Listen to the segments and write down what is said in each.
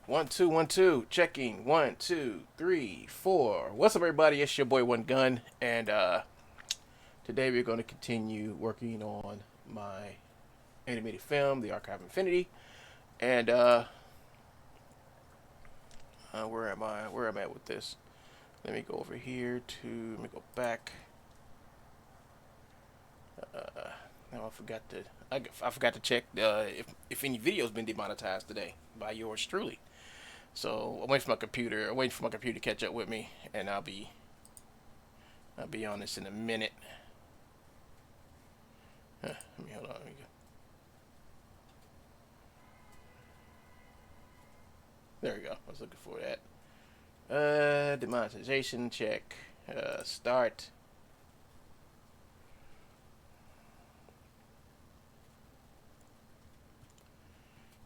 One, two, 1, 2. Checking. 1, 2, 3, 4. What's up, everybody? It's your boy One Gun, and today we're going to continue working on my animated film, The Archive of Infinity. And where am I? Where am I at with this? Let me go over here to. Let me go back. Now I forgot to. I forgot to check if any videos been demonetized today by yours truly. So I'm waiting for my computer. I'm waiting for my computer to catch up with me, and I'll be on this in a minute. Let me hold on. Let me go. There we go. I was looking for that. Demonetization check. Start.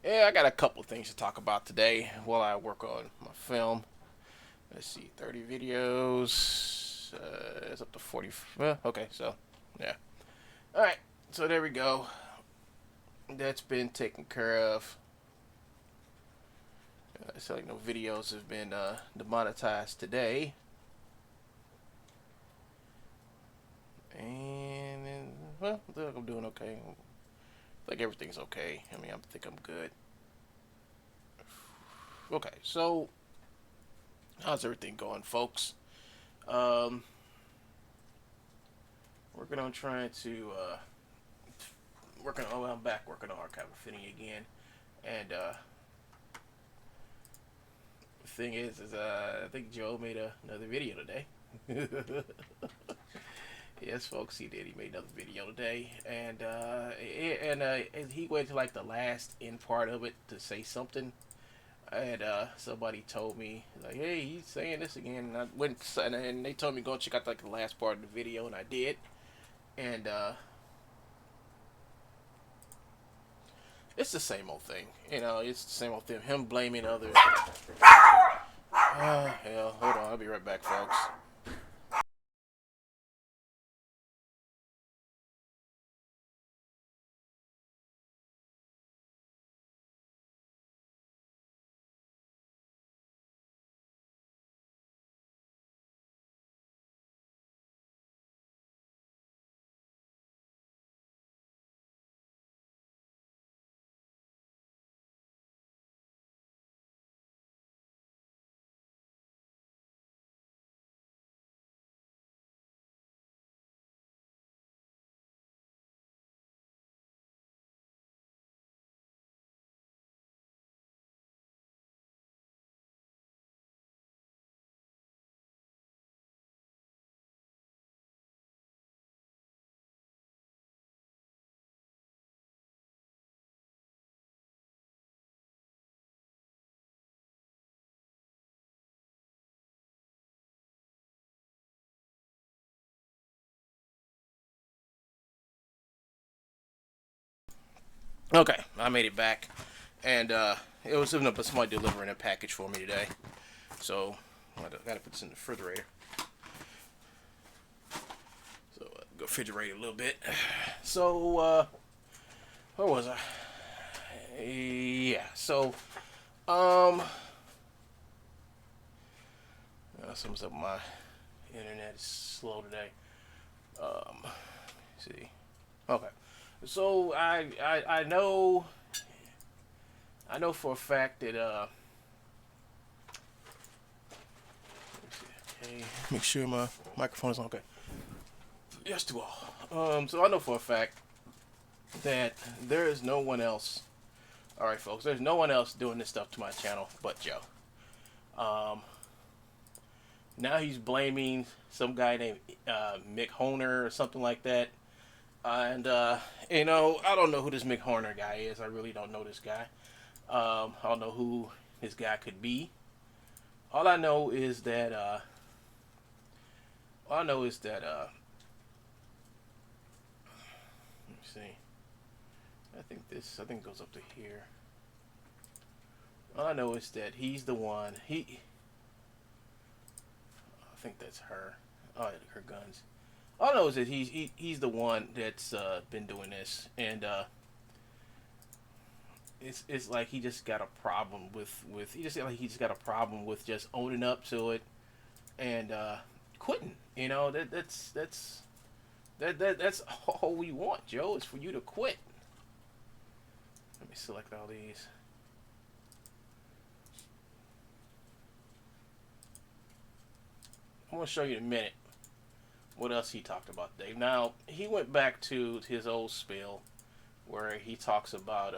Yeah, I got a couple of things to talk about today while I work on my film. Let's see, 30 videos. It's up to 40. Well, okay, so yeah. All right, so there we go. That's been taken care of. So like no videos have been demonetized today. And well, I think I'm doing okay. Like everything's okay. I mean, I think I'm good. Okay, so how's everything going, folks? Um, working on trying to working on. Well, I'm back working on Archive Infinity again, and the thing is I think Joe made another video today. Yes, folks, he did. He made another video today, and he went to like the last end part of it to say something, and somebody told me like, "Hey, he's saying this again." And I went and they told me go check out like the last part of the video, and I did, and it's the same old thing. You know, it's the same old thing. Him blaming others. Hell, hold on. I'll be right back, folks. Okay, I made it back, and it was even up somebody delivering a package for me today. So I gotta put this in the refrigerator. So go refrigerate a little bit. So where was I? Yeah. So um, something's up. My internet is slow today. Let's see. Okay. So I know for a fact that okay, make sure my microphone is on. Okay. Yes to all. So I know for a fact that there is no one else. All right, folks. There's no one else doing this stuff to my channel but Joe. Um, Now he's blaming some guy named Mick Honer or something like that. And you know, I don't know who this Mick Horner guy is. I really don't know this guy. I don't know who this guy could be. All I know is that all I know is that let me see. I think it goes up to here. All I know is that he's the one. I think that's her. Oh, her guns. All I know is that he's the one that's been doing this, and it's like he just got a problem with he just like he just got a problem with just owning up to it and quitting. You know, that's all we want, Joe, is for you to quit. Let me select all these. I'm gonna show you in a minute what else he talked about, Dave. Now he went back to his old spiel where he talks about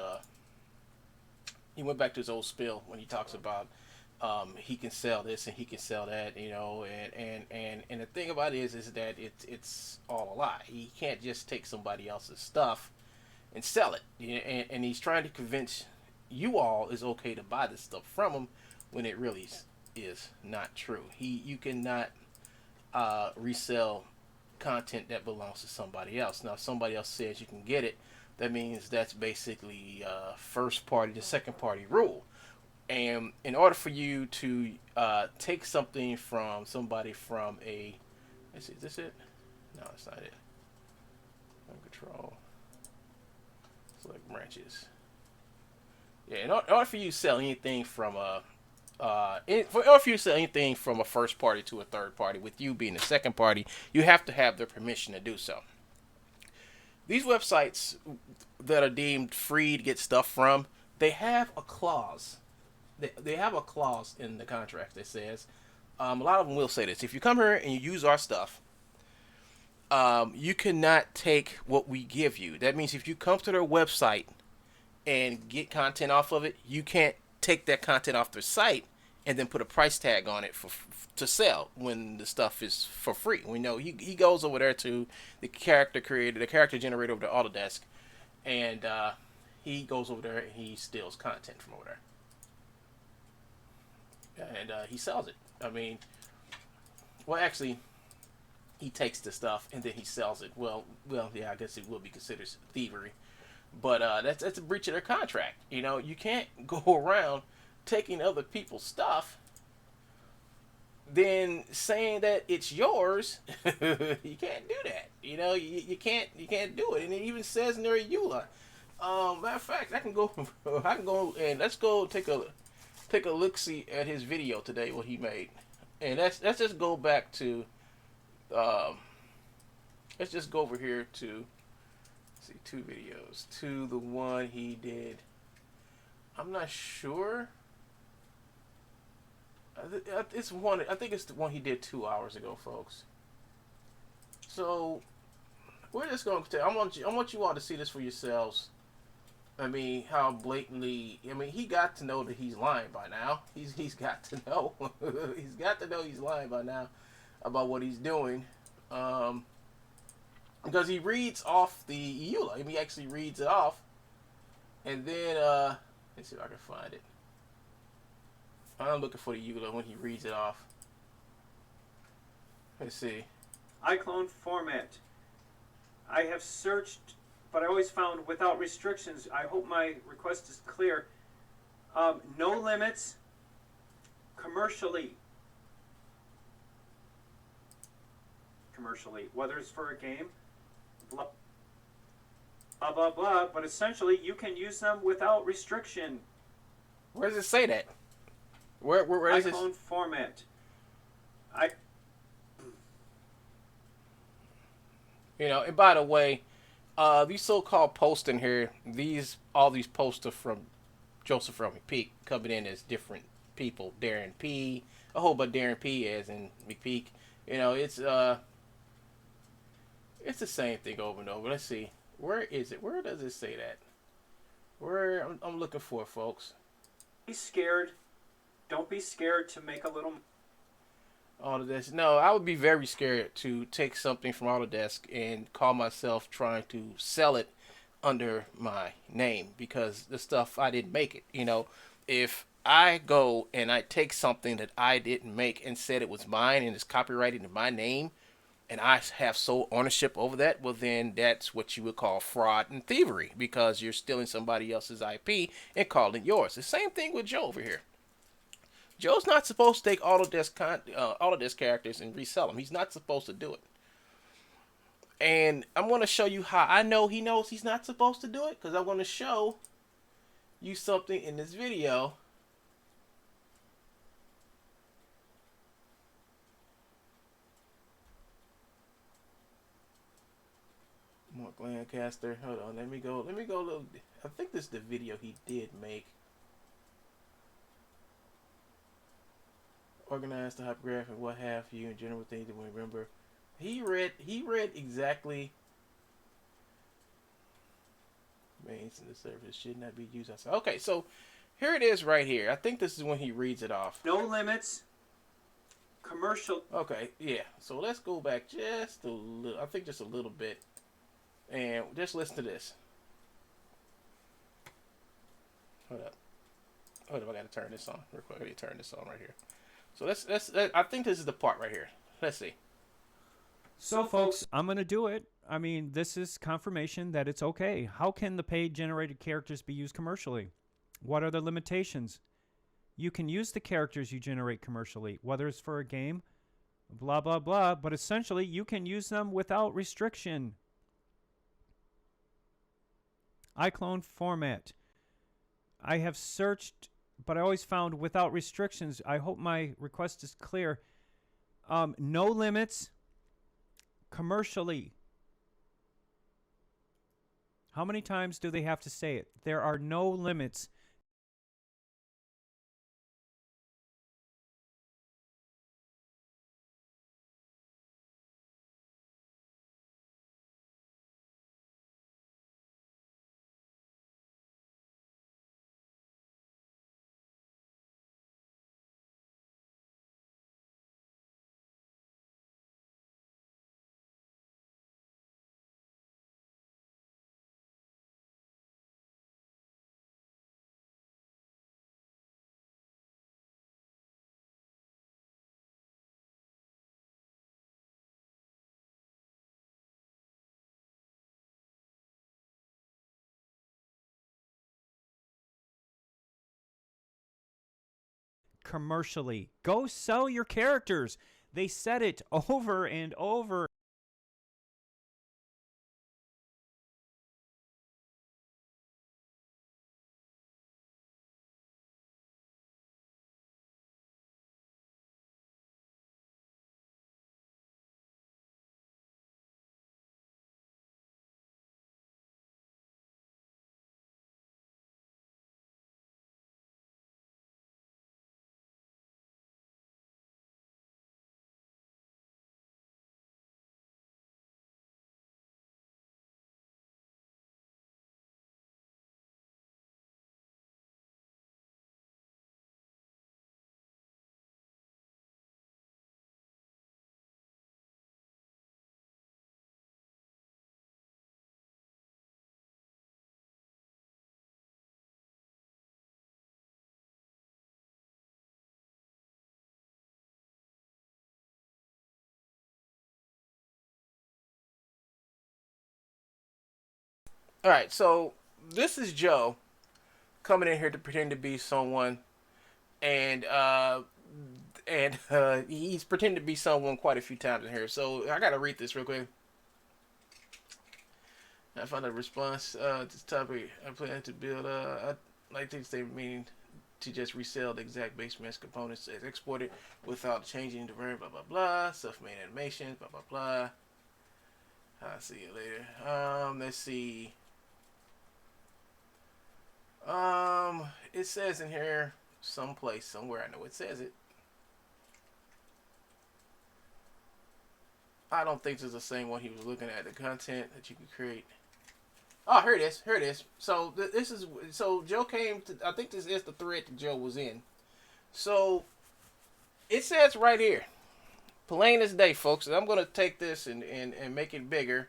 he went back to his old spiel when he talks about he can sell this and he can sell that, you know, and the thing about it is that it's all a lie. He can't just take somebody else's stuff and sell it, and he's trying to convince you all it's okay to buy this stuff from him when it really is not true. You cannot resell content that belongs to somebody else. Now, if somebody else says you can get it, that means that's basically first party to second party rule. And in order for you to take something from somebody from a, let's see, is this it? No, that's not it. Control. Select branches. Yeah, in order for you to sell anything from in order for you to sell anything from a first party to a third party, with you being the second party, you have to have their permission to do so. These websites that are deemed free to get stuff from, they have a clause. They have a clause in the contract that says, a lot of them will say this: if you come here and you use our stuff, you cannot take what we give you. That means if you come to their website and get content off of it, you can't take that content off their site and then put a price tag on it to sell when the stuff is for free. We know he goes over there to the character creator, the character generator over the Autodesk, and he goes over there and he steals content from over there. And he sells it. I mean, well, actually, he takes the stuff and then he sells it. Well, yeah, I guess it will be considered thievery, but that's a breach of their contract. You know, you can't go around taking other people's stuff, then saying that it's yours. You can't do that. You know, you can't do it. And it even says in there EULA. Matter of fact, I can go and let's go take a look-see at his video today, what he made. And let's just go back to, let's just go over here to, see, two videos, to the one he did. I'm not sure. It's one. I think it's the one he did 2 hours ago, folks. So we're just going to. I want you all to see this for yourselves. I mean, how blatantly. I mean, he got to know that he's lying by now. He's got to know. He's got to know he's lying by now about what he's doing. Because he reads off the EULA. I mean, he actually reads it off, and then let's see if I can find it. I'm looking for the EULA when he reads it off. Let's see. iClone format. I have searched, but I always found without restrictions. I hope my request is clear. No limits. Commercially, whether it's for a game, blah, blah, blah, blah. But essentially, you can use them without restriction. Where does it say that? Where is this? iPhone format. You know, and by the way, these so-called posts in here, all these posts are from Joseph from McPeak, coming in as different people. Darren P, a whole bunch of Darren P as in McPeak. You know, it's the same thing over and over. Let's see, where is it? Where does it say that? Where I'm looking for it, folks. Be scared. Don't be scared to make a little. Autodesk. No, I would be very scared to take something from Autodesk and call myself trying to sell it under my name, because the stuff, I didn't make it. You know, if I go and I take something that I didn't make and said it was mine and it's copyrighted in my name, and I have sole ownership over that, well, then that's what you would call fraud and thievery, because you're stealing somebody else's IP and calling it yours. The same thing with Joe over here. Joe's not supposed to take Autodesk characters and resell them. He's not supposed to do it. And I'm going to show you how I know he knows he's not supposed to do it, because I'm going to show you something in this video. Mark Lancaster. Hold on. Let me go a little. I think this is the video he did make. Organize the hypergraph and what have you, and general things that we remember. He read exactly. Mains in the service should not be used outside. Okay, so here it is right here. I think this is when he reads it off. No limits. Commercial. Okay, yeah. So let's go back just a little. I think just a little bit, and just listen to this. Hold up. I gotta turn this on real quick. I gotta turn this on right here. So let's I think this is the part right here. Let's see. So, folks, I'm going to do it. I mean, this is confirmation that it's okay. How can the paid-generated characters be used commercially? What are the limitations? You can use the characters you generate commercially, whether it's for a game, blah, blah, blah, but essentially you can use them without restriction. iClone format. I have searched, but I always found without restrictions. I hope my request is clear. No limits. Commercially. How many times do they have to say it? There are no limits. Commercially. Go sell your characters. They said it over and over. All right, so this is Joe coming in here to pretend to be someone, and he's pretended to be someone quite a few times in here. So I gotta read this real quick. I found a response to this topic. I plan to build. I like to say meaning to just resell the exact base mesh components as exported without changing the variant. Blah blah blah. Self-made animations. Blah blah blah. I'll see you later. Let's see. It says in here someplace, somewhere, I know it says it. I don't think this is the same one he was looking at. The content that you can create. Oh, here it is. Here it is. So this is, so Joe came to, I think this is the thread that Joe was in. So it says right here, plain as day, folks. And I'm going to take this and make it bigger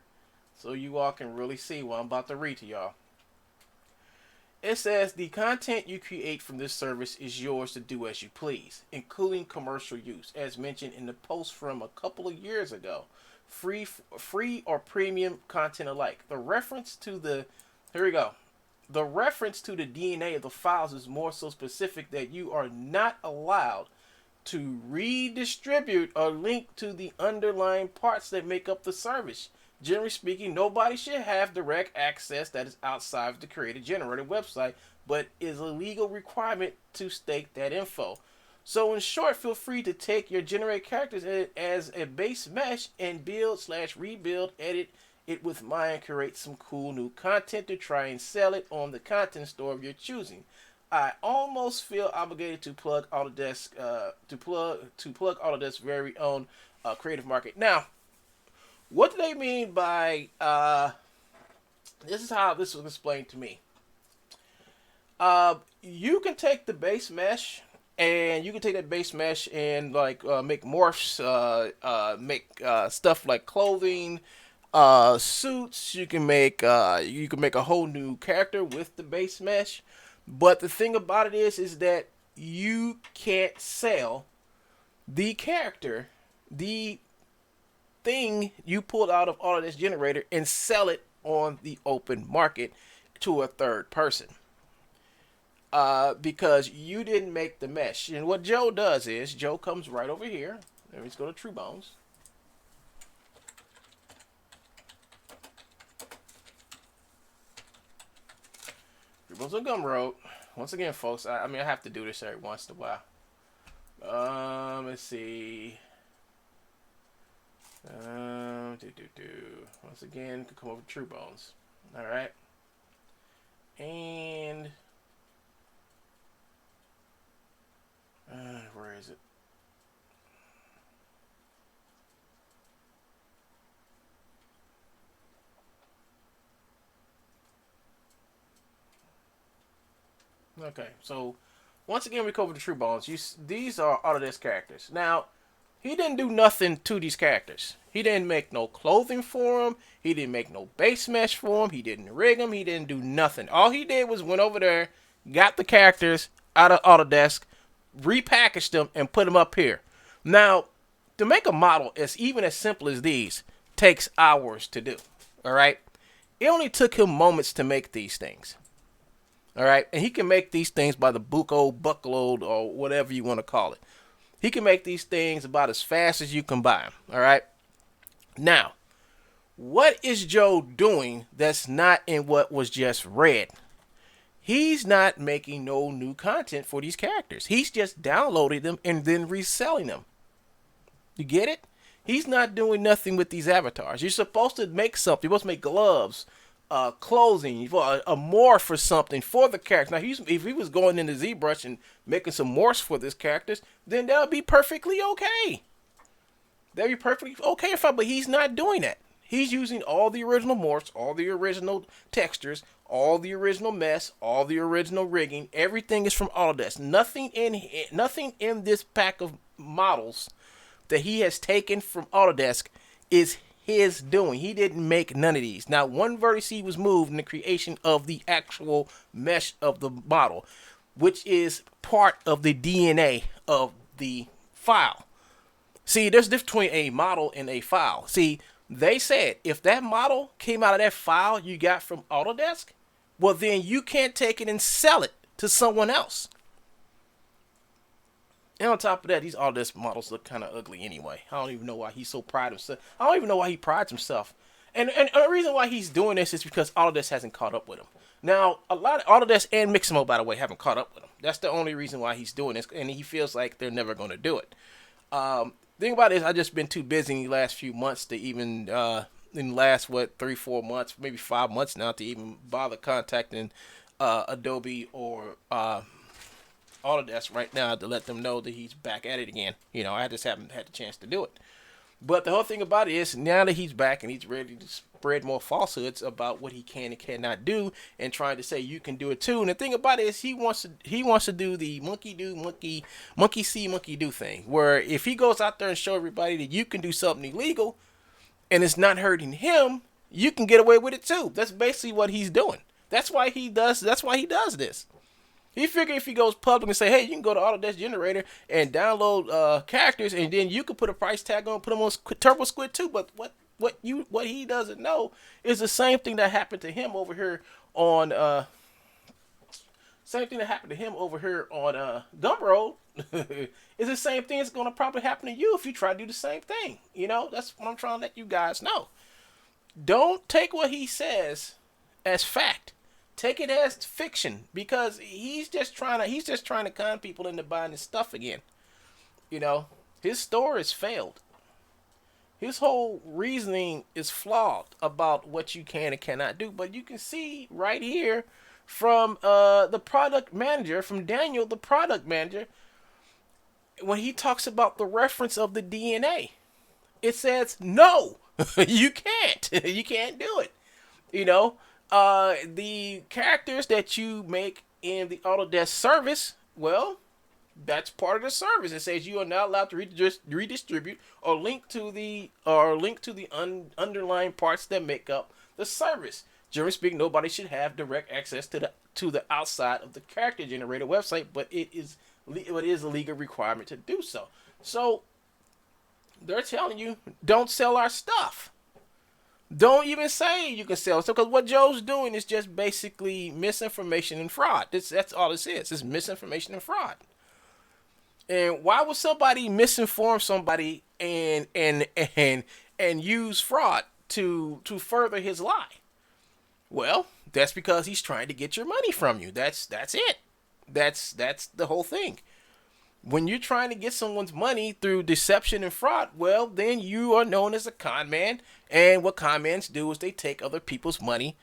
so you all can really see what I'm about to read to y'all. It says the content you create from this service is yours to do as you please, including commercial use, as mentioned in the post from a couple of years ago. Free or premium content alike. The reference to the, here we go. The reference to the DNA of the files is more so specific that you are not allowed to redistribute or link to the underlying parts that make up the service. Generally speaking, nobody should have direct access that is outside of the creator generated website but is a legal requirement to state that info. So in short, feel free to take your generate characters as a base mesh and build/rebuild, edit it with mine, create some cool new content to try and sell it on the content store of your choosing. I almost feel obligated to plug Autodesk to plug Autodesk's very own creative market. Now, what do they mean by this is how this was explained to me. You can take the base mesh and you can take that base mesh and like make morphs, make stuff like clothing, suits. You can make a whole new character with the base mesh. But the thing about it is that you can't sell the character, the thing you pulled out of Autodesk Generator, and sell it on the open market to a third person. Because you didn't make the mesh. And what Joe does is, Joe comes right over here. Let's go to True Bones. True Bones on Gumroad. Once again, folks, I mean, I have to do this every once in a while. Let's see. Once again, could come over to True Bones. All right. And where is it? Okay, so once again we cover the True Bones. These are Autodesk characters. Now, he didn't do nothing to these characters. He didn't make no clothing for them. He didn't make no base mesh for them. He didn't rig them. He didn't do nothing. All he did was went over there, got the characters out of Autodesk, repackaged them, and put them up here. Now, to make a model even as simple as these takes hours to do. All right? It only took him moments to make these things. All right? And he can make these things by the buckload, or whatever you want to call it. He can make these things about as fast as you can buy them. All right? Now, what is Joe doing that's not in what was just read? He's not making no new content for these characters. He's just downloading them and then reselling them. You get it? He's not doing nothing with these avatars. You're supposed to make something. You're supposed to make gloves, clothing, a morph or something for the character. Now, if he was going into ZBrush and making some morphs for these characters, then that would be perfectly okay. That'd be perfectly okay, but he's not doing that. He's using all the original morphs, all the original textures, all the original mess, all the original rigging. Everything is from Autodesk. Nothing in this pack of models that he has taken from Autodesk is his doing. He didn't make none of these. Not one vertex was moved in the creation of the actual mesh of the model, which is part of the DNA of the file. See, there's a difference between a model and a file. See, they said if that model came out of that file you got from Autodesk, well, then you can't take it and sell it to someone else. And on top of that, these Autodesk models look kind of ugly anyway. I don't even know why he's so proud of himself. I don't even know why he prides himself. And the reason why he's doing this is because Autodesk hasn't caught up with him. Now, a lot of Autodesk and Mixamo, by the way, haven't caught up with him. That's the only reason why he's doing this, and he feels like they're never going to do it. Thing about it is, I've just been too busy in the last few months to even, in the last, 3-4 months, maybe 5 months now, to even bother contacting Adobe or Autodesk right now to let them know that he's back at it again. You know, I just haven't had the chance to do it. But the whole thing about it is, now that he's back and he's ready to spread more falsehoods about what he can and cannot do, and trying to say you can do it too. And the thing about it is, he wants to do the monkey see, monkey do thing, where if he goes out there and show everybody that you can do something illegal, and it's not hurting him, you can get away with it too. That's basically what he's doing. That's why he does this. He figured if he goes public and say, hey, you can go to Autodesk Generator and download characters, and then you can put a price tag on, put them on Turbo Squid too. But what he doesn't know is the same thing that happened to him over here on Gumroad is the same thing that's going to probably happen to you if you try to do the same thing. You know, that's what I'm trying to let you guys know. Don't take what he says as fact. take it as fiction, because he's just trying to con people into buying his stuff again. You know, his store has failed. His whole reasoning is flawed about what you can and cannot do. But you can see right here from the product manager, from Daniel, the product manager, when he talks about the reference of the DNA, it says no, you can't. You can't do it. You know, the characters that you make in the Autodesk service, well, that's part of the service. It says you are not allowed to redistribute or link to the underlying parts that make up the service. Generally speaking, nobody should have direct access to the outside of the character generator website, but it is a legal requirement to do so. So they're telling you, don't sell our stuff. Don't even say you can sell stuff, because what Joe's doing is just basically misinformation and fraud. That's all this is. It's misinformation and fraud. And why would somebody misinform somebody and use fraud to further his lie? Well, that's because he's trying to get your money from you. That's it. That's the whole thing. When you're trying to get someone's money through deception and fraud, well, then you are known as a con man. And what con mans do is they take other people's money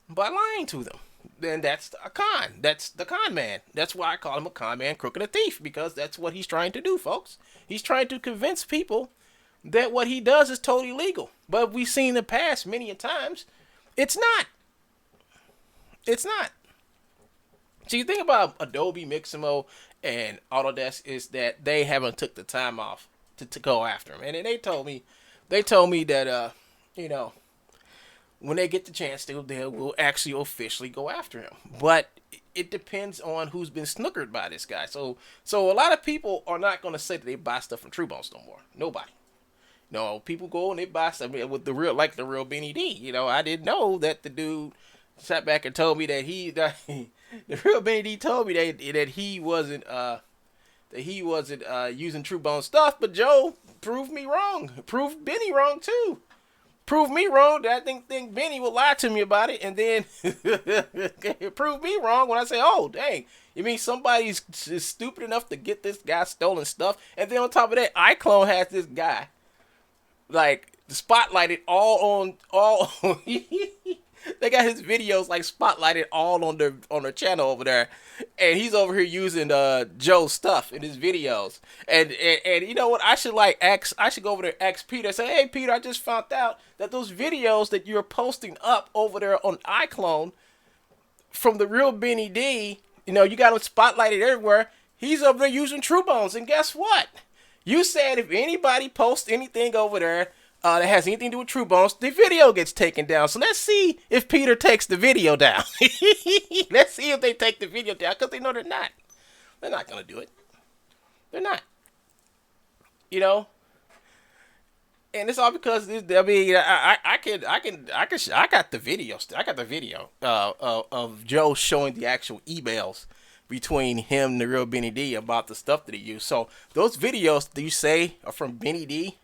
by lying to them. Then that's a con. That's the con man. That's why I call him a con man, crook, and a thief, because that's what he's trying to do, folks. He's trying to convince people that what he does is totally legal. But we've seen in the past many a times, it's not. It's not. So you think about Adobe, Mixamo, and Autodesk is that they haven't took the time off to go after him. And then they told me that, you know, when they get the chance to, they will actually officially go after him. But it depends on who's been snookered by this guy. So a lot of people are not going to say that they buy stuff from TrueBones no more. Nobody. No, people go and they buy stuff with the real Benny D. You know, I didn't know that the dude sat back and told me that the real Benny D told me that he wasn't using TrueBones stuff. But Joe proved me wrong. Proved Benny wrong too. Prove me wrong that I think Benny will lie to me about it, and then prove me wrong when I say, oh, dang, you mean somebody's stupid enough to get this guy stolen stuff? And then on top of that, iClone has this guy, like, spotlighted all on they got his videos, like, spotlighted all on their channel over there, and he's over here using Joe's stuff in his videos. And you know what? I should go over there and ask Peter. Say, hey, Peter, I just found out that those videos that you're posting up over there on iClone from the real Benny D, you know, you got him spotlighted everywhere. He's over there using TrueBones. And guess what? You said if anybody posts anything over there that has anything to do with TrueBones, the video gets taken down. So let's see if Peter takes the video down. Let's see if they take the video down, because they know they're not. They're not going to do it. They're not. You know? And it's all because I got the video. I got the video of Joe showing the actual emails between him and the real Benny D about the stuff that he used. So those videos that you say are from Benny D,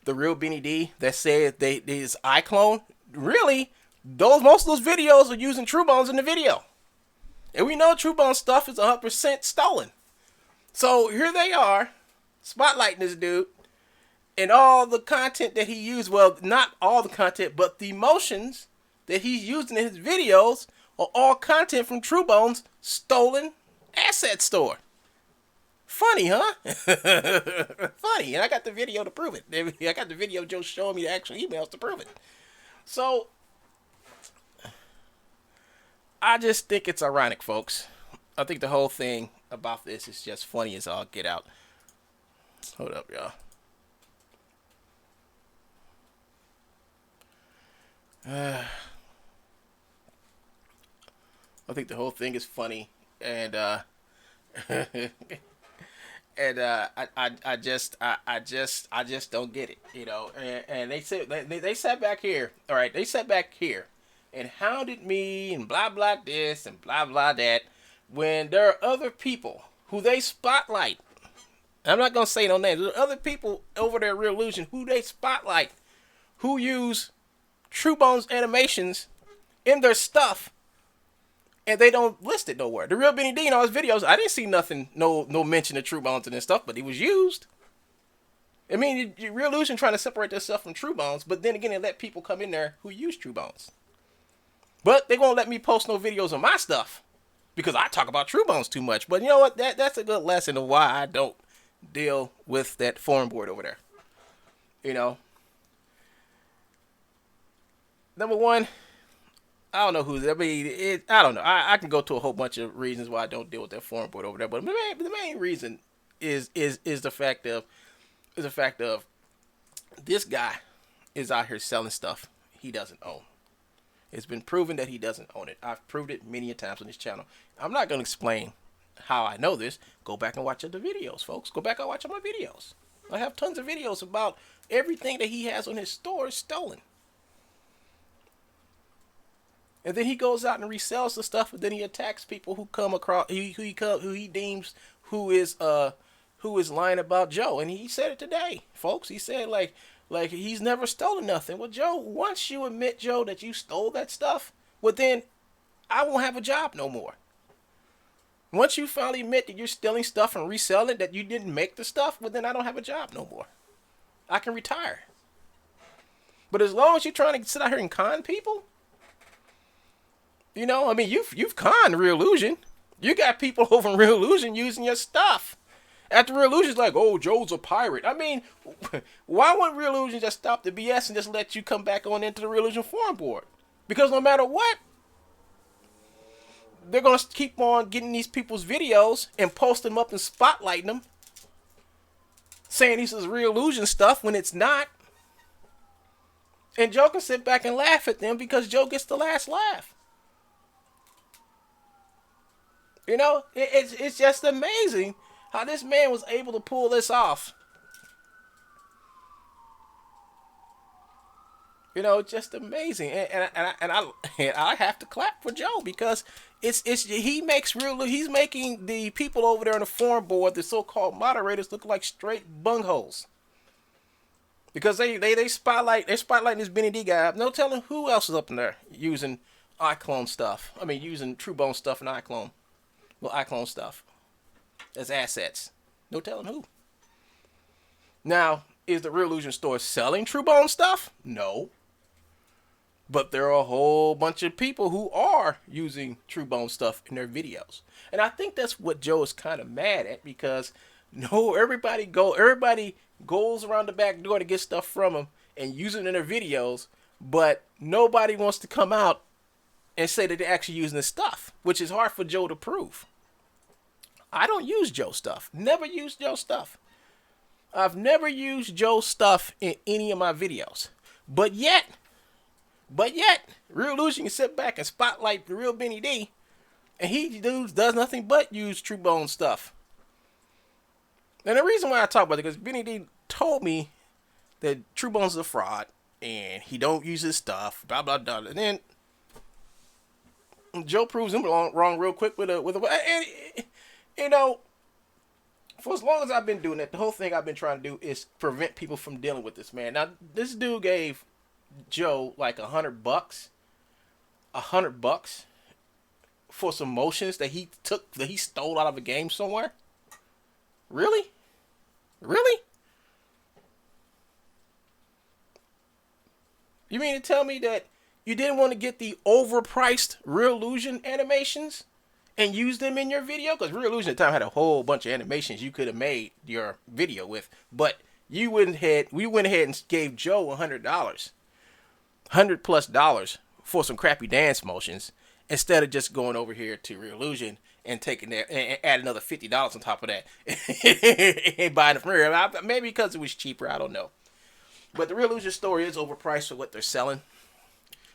the real Benny D, that said they is iClone, really, most of those videos are using TrueBones in the video. And we know TrueBones stuff is 100% stolen. So here they are, spotlighting this dude, and all the content that he used, well, not all the content, but the motions that he's using in his videos are all content from TrueBones' stolen asset store. Funny, huh? Funny. And I got the video to prove it. I got the video Joe showing me the actual emails to prove it. So, I just think it's ironic, folks. I think the whole thing about this is just funny as all get out. Hold up, y'all. I think the whole thing is funny, and I just don't get it, you know. And they said they sat back here, all right. They sat back here and hounded me and blah blah this and blah blah that, when there are other people who they spotlight. I'm not gonna say no names. There are other people over there, Real Illusion, who they spotlight, who use TrueBones animations in their stuff and they don't list it nowhere. The real Benny D in all his videos, I didn't see nothing, no mention of True Bones and stuff, but he was used. I mean, Real Illusion trying to separate themselves from True Bones, but then again, they let people come in there who use True Bones. But they won't let me post no videos of my stuff because I talk about True Bones too much. But you know what? That's a good lesson of why I don't deal with that forum board over there. You know, number one, I don't know who's. I mean, I don't know. I can go to a whole bunch of reasons why I don't deal with that forum board over there. But the main reason is the fact of this guy is out here selling stuff he doesn't own. It's been proven that he doesn't own it. I've proved it many a times on this channel. I'm not going to explain how I know this. Go back and watch the videos, folks. Go back and watch all my videos. I have tons of videos about everything that he has on his store is stolen. And then he goes out and resells the stuff, and then he attacks people who come across who he deems who is lying about Joe. And he said it today, folks. He said like he's never stolen nothing. Well, Joe, once you admit, Joe, that you stole that stuff, well then I won't have a job no more. Once you finally admit that you're stealing stuff and reselling, that you didn't make the stuff, well then I don't have a job no more. I can retire. But as long as you're trying to sit out here and con people, you know, I mean, you've conned Real Illusion. You got people over in Real Illusion using your stuff. After Real Illusion's like, oh, Joe's a pirate. I mean, why wouldn't Real Illusion just stop the BS and just let you come back on into the Real Illusion forum board? Because no matter what, they're going to keep on getting these people's videos and post them up and spotlighting them, saying this is Real Illusion stuff when it's not. And Joe can sit back and laugh at them because Joe gets the last laugh. You know, it's just amazing how this man was able to pull this off. You know, just amazing, and I have to clap for Joe because he's making the people over there on the forum board, the so-called moderators, look like straight bungholes. Because they're spotlighting this Benny D guy. No telling who else is up in there using iClone stuff. I mean, using True Bone stuff and iClone. Well, iClone stuff as assets. No telling who. Now, is the Real Illusion store selling True Bone stuff? No. But there are a whole bunch of people who are using True Bone stuff in their videos. And I think that's what Joe is kind of mad at because everybody goes around the back door to get stuff from them and use it in their videos, but nobody wants to come out and say that they're actually using this stuff, which is hard for Joe to prove. I don't use Joe stuff. Never used Joe stuff. I've never used Joe stuff in any of my videos. But yet, Real Illusion can sit back and spotlight the real Benny D, and he does nothing but use True Bone stuff. And the reason why I talk about it is because Benny D told me that True Bone's is a fraud, and he don't use his stuff, blah, blah, blah. And then Joe proves him wrong real quick with a and, you know, for as long as I've been doing that, the whole thing I've been trying to do is prevent people from dealing with this man. Now, this dude gave Joe like $100 for some motions that he stole out of a game somewhere. Really? You mean to tell me that you didn't want to get the overpriced Real Illusion animations and use them in your video? Because Real Illusion at the time had a whole bunch of animations you could have made your video with, but we went ahead and gave Joe $100 $100+ for some crappy dance motions instead of just going over here to Real Illusion and taking that and add another $50 on top of that and buying it from here. Maybe because it was cheaper, I don't know. But the Real Illusion store is overpriced for what they're selling.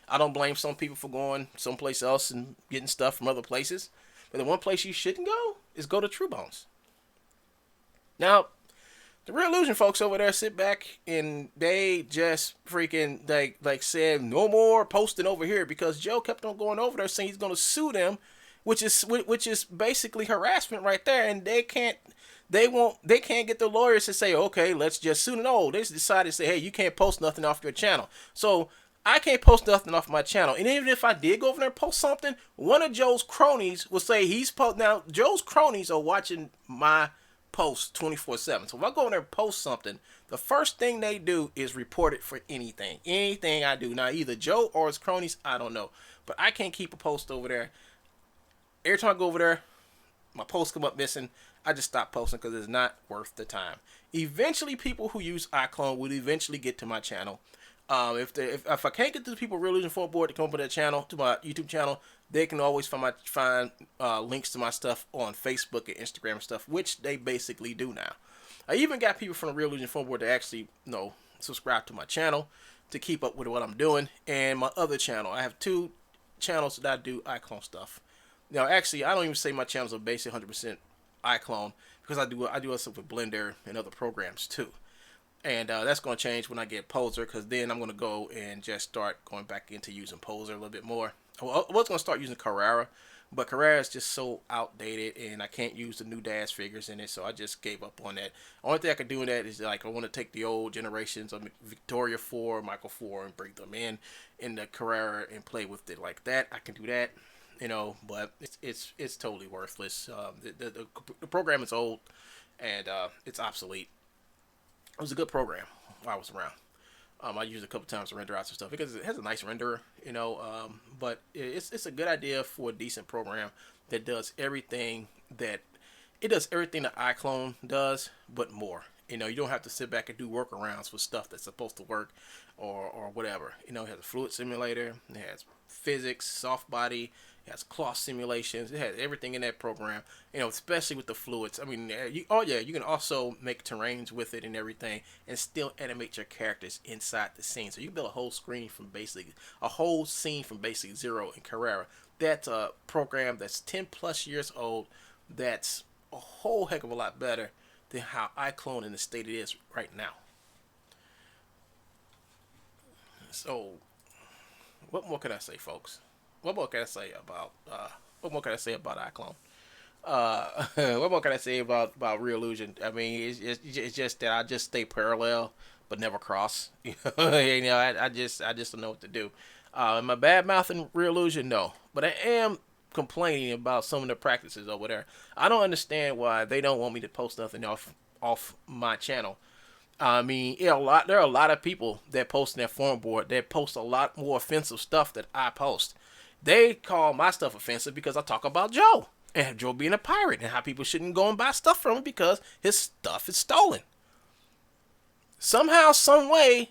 I don't blame some people for going someplace else and getting stuff from other places. But the one place you shouldn't go is go to True Bones. Now, the Real Illusion folks over there sit back and they just freaking like said no more posting over here because Joe kept on going over there saying he's going to sue them, which is basically harassment right there, and they can't get the lawyers to say, okay, let's just sue. No, they decided to say, hey, you can't post nothing off your channel. So I can't post nothing off my channel. And even if I did go over there and post something, one of Joe's cronies will say he's post. Now, Joe's cronies are watching my posts 24/7. So if I go over there and post something, the first thing they do is report it for anything. Anything I do. Now, either Joe or his cronies, I don't know. But I can't keep a post over there. Every time I go over there, my posts come up missing. I just stop posting because it's not worth the time. Eventually, people who use iClone will eventually get to my channel. If I can't get to the people Real Illusion Forum board to come up to that channel, to my YouTube channel, they can always find links to my stuff on Facebook and Instagram and stuff, which they basically do now. I even got people from the Real Illusion Forum board to actually, subscribe to my channel to keep up with what I'm doing, and my other channel. I have 2 channels that I do iClone stuff. Now, actually, I don't even say my channels are basically 100% iClone because I do other stuff with Blender and other programs too. And that's going to change when I get Poser, because then I'm going to go and just start going back into using Poser a little bit more. I was going to start using Carrara, but Carrara is just so outdated, and I can't use the new dash figures in it, so I just gave up on that. Only thing I can do in that is, like, I want to take the old generations of Victoria 4, Michael 4, and bring them in the Carrara and play with it like that. I can do that, but it's totally worthless. The program is old, and it's obsolete. It was a good program while I was around. I used it a couple times to render out some stuff because it has a nice renderer, but it's a good idea for a decent program that does everything that iClone does, but more. You don't have to sit back and do workarounds for stuff that's supposed to work or whatever. It has a fluid simulator, it has physics, soft body, it has cloth simulations, it has everything in that program, especially with the fluids. I mean, you can also make terrains with it and everything and still animate your characters inside the scene. So you build a whole scene from basically zero in Carrara. That's a program that's 10 plus years old. That's a whole heck of a lot better than how iClone in the state it is right now. So, what more can I say, folks? What more can I say about iClone? What more can I say about Real Illusion? I mean, it's just that I just stay parallel but never cross. I just don't know what to do. Am I bad mouthing Real Illusion? No, but I am complaining about some of the practices over there. I don't understand why they don't want me to post nothing off my channel. I mean, there are a lot of people that post in that forum board that post a lot more offensive stuff that I post. They call my stuff offensive because I talk about Joe and Joe being a pirate and how people shouldn't go and buy stuff from him because his stuff is stolen. Somehow, some way,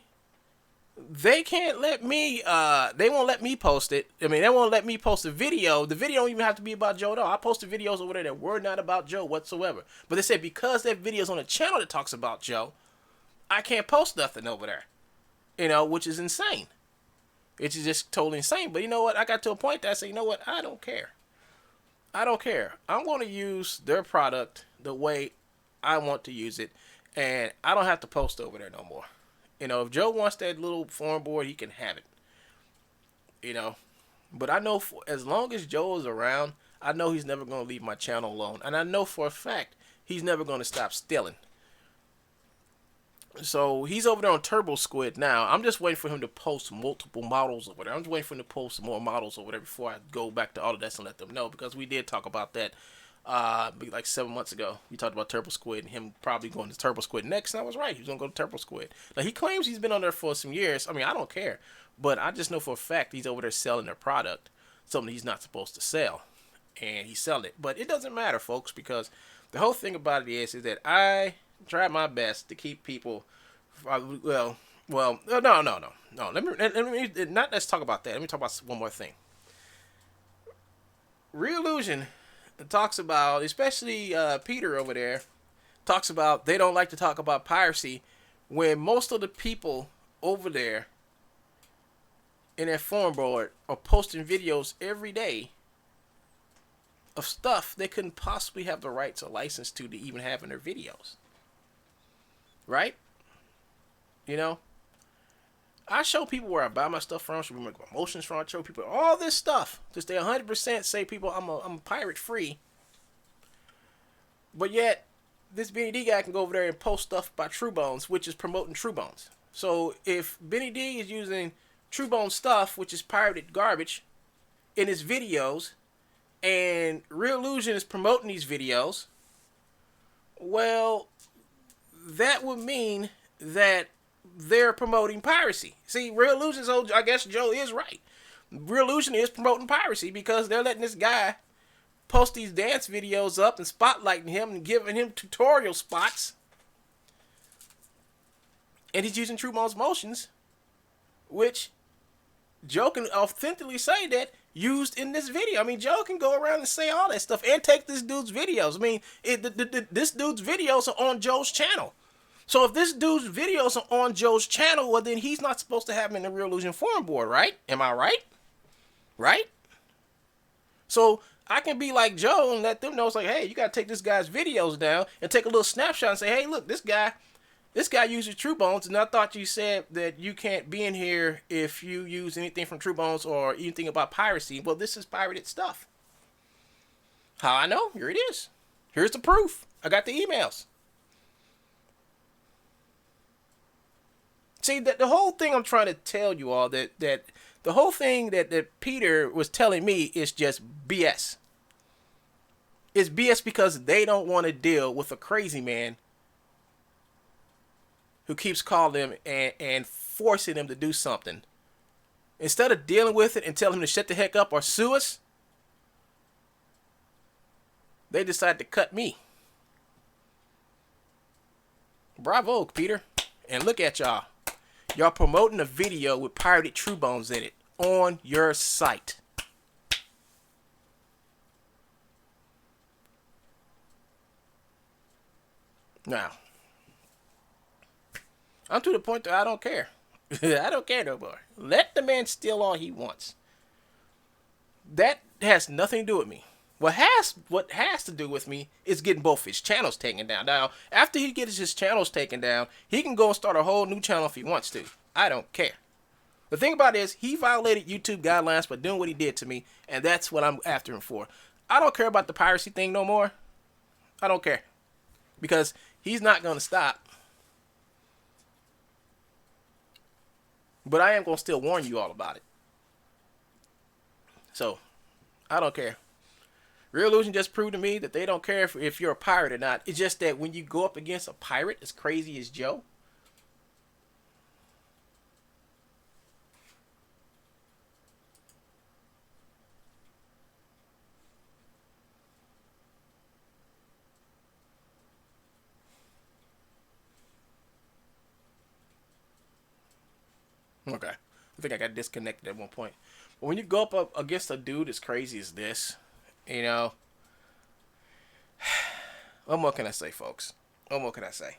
they can't let me, they won't let me post it. I mean, they won't let me post a video. The video don't even have to be about Joe at all. I posted videos over there that were not about Joe whatsoever. But they said because that video's on a channel that talks about Joe, I can't post nothing over there. Which is insane. It's just totally insane. But you know what? I got to a point that I say, you know what? I don't care. I'm going to use their product the way I want to use it. And I don't have to post over there no more. If Joe wants that little forum board, he can have it. But I know as long as Joe is around, I know he's never going to leave my channel alone. And I know for a fact he's never going to stop stealing. So he's over there on Turbo Squid now. I'm just waiting for him to post multiple models over there. I'm just waiting for him to post more models over there before I go back to Autodesk and let them know, because we did talk about that like 7 months ago. We talked about Turbo Squid and him probably going to Turbo Squid next, and I was right. He was going to go to Turbo Squid. Now, he claims he's been on there for some years. I mean, I don't care. But I just know for a fact he's over there selling their product, something he's not supposed to sell. And he's selling it. But it doesn't matter, folks, because the whole thing about it is that I try my best to keep people. No. Let's talk about that. Let me talk about one more thing. Real Illusion talks about, especially Peter over there, talks about they don't like to talk about piracy when most of the people over there in that forum board are posting videos every day of stuff they couldn't possibly have the rights or license to even have in their videos. Right? I show people where I buy my stuff from, show people my emotions from, I show people all this stuff. Just they 100% say people I'm a pirate free. But yet, this Benny D guy can go over there and post stuff by True Bones, which is promoting True Bones. So if Benny D is using Truebone stuff, which is pirated garbage, in his videos, and Real Illusion is promoting these videos, well, that would mean that they're promoting piracy. See, Real Illusion's old, I guess Joe is right. Real Illusion is promoting piracy because they're letting this guy post these dance videos up and spotlighting him and giving him tutorial spots. And he's using Truebone's motions, which Joe can authentically say that used in this video. I mean, Joe can go around and say all that stuff and take this dude's videos. I mean, this dude's videos are on Joe's channel. So if this dude's videos are on Joe's channel, well, then he's not supposed to have them in the Real Illusion forum board, right? Am I right? Right? So I can be like Joe and let them know, it's like, hey, you got to take this guy's videos down and take a little snapshot and say, hey, look, this guy uses Truebones, and I thought you said that you can't be in here if you use anything from Truebones or anything about piracy. Well, this is pirated stuff. How I know? Here it is. Here's the proof. I got the emails. See, that the whole thing I'm trying to tell you all, that the whole thing that Peter was telling me is just BS. It's BS because they don't want to deal with a crazy man who keeps calling them and forcing them to do something. Instead of dealing with it and telling him to shut the heck up or sue us, they decide to cut me. Bravo, Peter. And look at y'all. Y'all promoting a video with pirated Truebones in it on your site. Now, I'm to the point that I don't care. I don't care no more. Let the man steal all he wants. That has nothing to do with me. What has to do with me is getting both his channels taken down. Now, after he gets his channels taken down, he can go and start a whole new channel if he wants to. I don't care. The thing about it is, he violated YouTube guidelines by doing what he did to me, and that's what I'm after him for. I don't care about the piracy thing no more. I don't care. Because he's not going to stop. But I am going to still warn you all about it. So, I don't care. Real Illusion just proved to me that they don't care if you're a pirate or not. It's just that when you go up against a pirate as crazy as Joe, okay, I think I got disconnected at one point. But when you go up against a dude as crazy as this, you know, what more can I say, folks? What more can I say?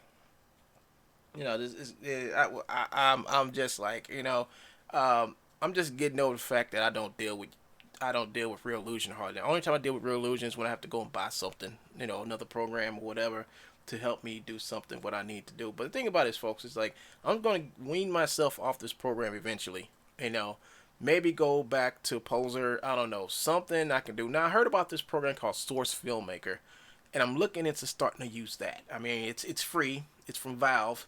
You know, this is I'm just like, you know, I'm just getting over the fact that I don't deal with Real Illusion hardly. The only time I deal with Real Illusion is when I have to go and buy something, you know, another program or whatever to help me do something what I need to do. But the thing about it is, folks, is like I'm going to wean myself off this program eventually, you know. Maybe go back to Poser. I don't know. Something I can do. Now, I heard about this program called Source Filmmaker, and I'm looking into starting to use that. I mean, it's free. It's from Valve.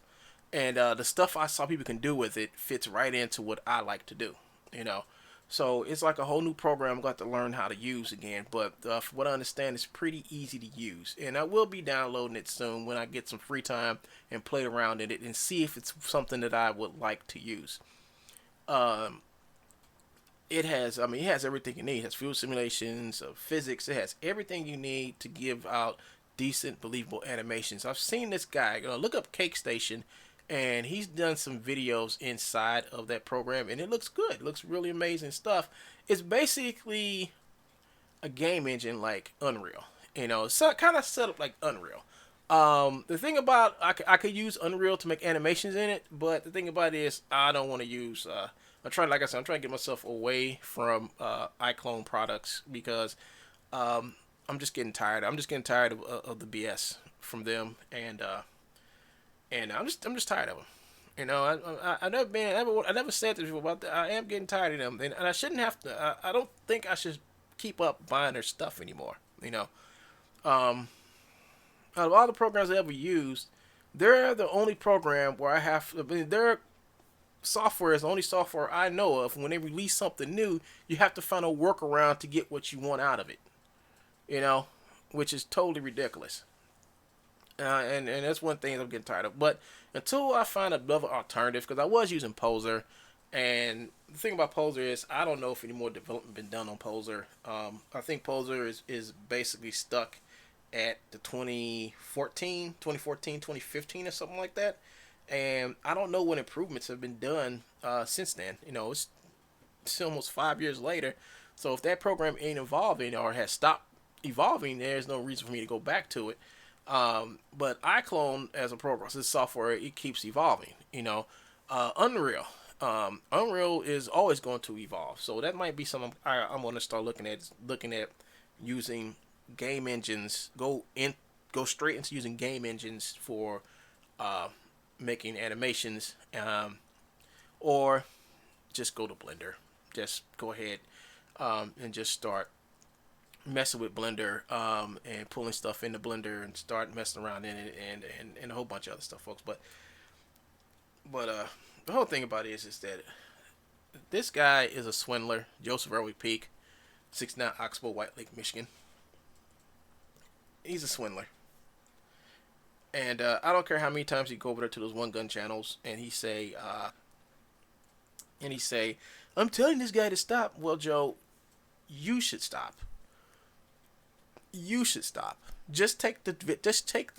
And the stuff I saw people can do with it fits right into what I like to do, you know. So it's like a whole new program I'm going to have to learn how to use again. But from what I understand, it's pretty easy to use. And I will be downloading it soon when I get some free time and play around in it and see if it's something that I would like to use. It has everything you need. It has field simulations, physics. It has everything you need to give out decent, believable animations. I've seen this guy. Look up Cake Station, and he's done some videos inside of that program, and it looks good. It looks really amazing stuff. It's basically a game engine like Unreal. You know, it's kind of set up like Unreal. The thing about I could use Unreal to make animations in it, but the thing about it is I don't want to use. I'm trying to get myself away from iClone products because I'm just getting tired. I'm just getting tired of the BS from them, and I'm just tired of them. You know, I never said this before, but I am getting tired of them, and I shouldn't have to. I don't think I should keep up buying their stuff anymore. You know, out of all the programs I ever used, they're the only program where I have. I mean, software is the only software I know of. When they release something new, you have to find a workaround to get what you want out of it. You know, which is totally ridiculous. And that's one thing I'm getting tired of. But until I find another alternative, because I was using Poser, and the thing about Poser is I don't know if any more development been done on Poser. I think Poser is basically stuck at the 2015 or something like that. And I don't know what improvements have been done since then. You know, it's almost 5 years later. So if that program ain't evolving or has stopped evolving, there's no reason for me to go back to it. But iClone as a program, this software, it keeps evolving. You know, Unreal. Unreal is always going to evolve. So that might be something I'm going to start looking at using game engines. Go straight into using game engines for making animations, or just go to Blender. Just go ahead and just start messing with Blender and pulling stuff into Blender and start messing around in it and a whole bunch of other stuff, folks. But the whole thing about it is that this guy is a swindler. Joseph Early Peak, 69 Oxbow, White Lake, Michigan. He's a swindler. And I don't care how many times he go over there to those one gun channels and he say, I'm telling this guy to stop. Well, Joe, you should stop. You should stop. Just take the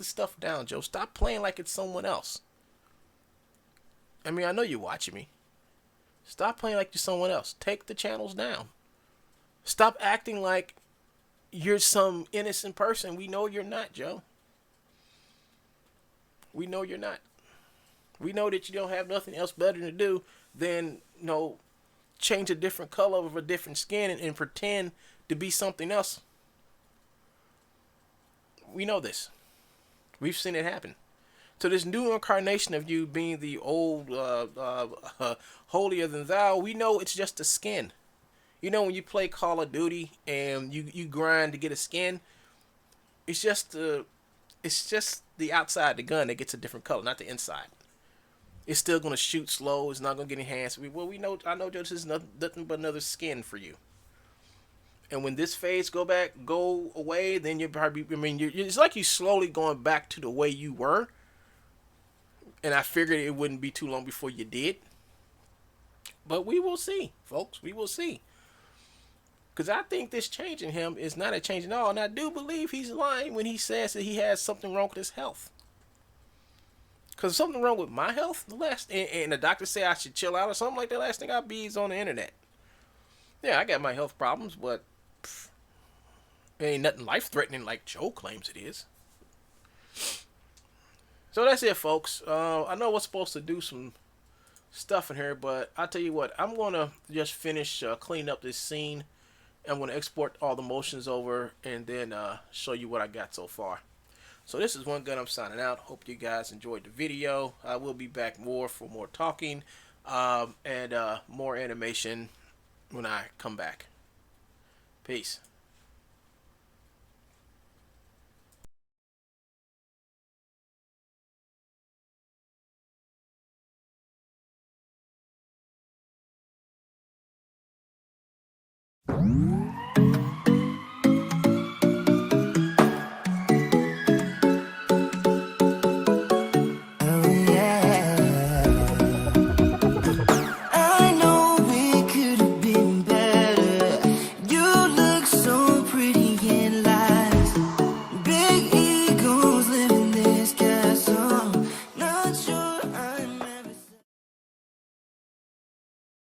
stuff down, Joe. Stop playing like it's someone else. I mean, I know you're watching me. Stop playing like you're someone else. Take the channels down. Stop acting like you're some innocent person. We know you're not, Joe. We know you're not. We know that you don't have nothing else better to do than, change a different color of a different skin and pretend to be something else. We know this. We've seen it happen. So this new incarnation of you being the old holier than thou, we know it's just a skin. You know, when you play Call of Duty and you grind to get a skin, it's just the outside of the gun that gets a different color, not the inside. It's still gonna shoot slow. It's not gonna get enhanced. I know this is nothing but another skin for you. And when this phase go away, then you're probably, it's like you slowly going back to the way you were. And I figured it wouldn't be too long before you did. But we will see, folks. We will see. Because I think this change in him is not a change at all. And I do believe he's lying when he says that he has something wrong with his health. Because something wrong with my health, and the doctor say I should chill out or something like that, last thing I be is on the internet. Yeah, I got my health problems, but it ain't nothing life-threatening like Joe claims it is. So that's it, folks. I know we're supposed to do some stuff in here, but I'll tell you what. I'm going to just finish cleaning up this scene. I'm going to export all the motions over and then show you what I got so far. So this is One Gun. I'm signing out. Hope you guys enjoyed the video. I will be back for more talking and more animation when I come back. Peace.